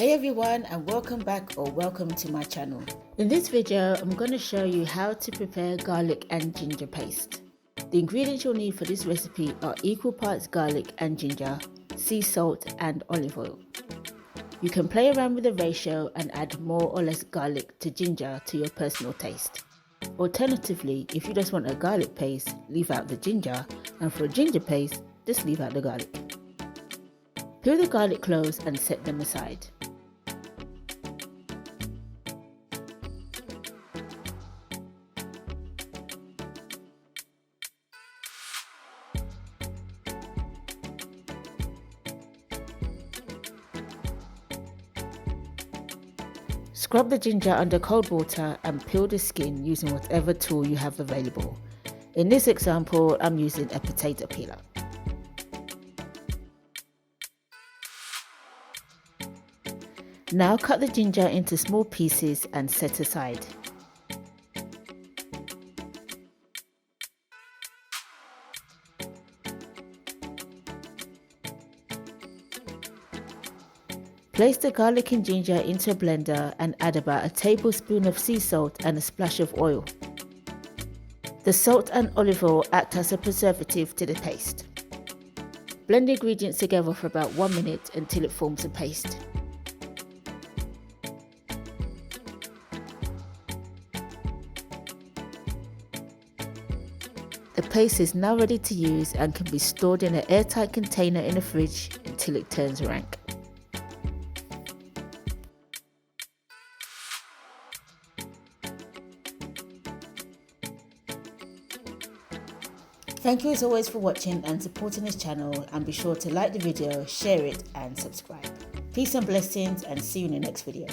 Hey everyone, and welcome back or welcome to my channel. In this video, I'm going to show you how to prepare garlic and ginger paste. The ingredients you'll need for this recipe are equal parts garlic and ginger, sea salt and olive oil. You can play around with the ratio and add more or less garlic to ginger to your personal taste. Alternatively, if you just want a garlic paste, leave out the ginger, and for a ginger paste, just leave out the garlic. Peel the garlic cloves and set them aside. Scrub the ginger under cold water and peel the skin using whatever tool you have available. In this example, I'm using a potato peeler. Now cut the ginger into small pieces and set aside. Place the garlic and ginger into a blender and add about a tablespoon of sea salt and a splash of oil. The salt and olive oil act as a preservative to the paste. Blend the ingredients together for about 1 minute until it forms a paste. The paste is now ready to use and can be stored in an airtight container in the fridge until it turns rank. Thank you as always for watching and supporting this channel, and be sure to like the video, share it and subscribe. Peace and blessings, and see you in the next video.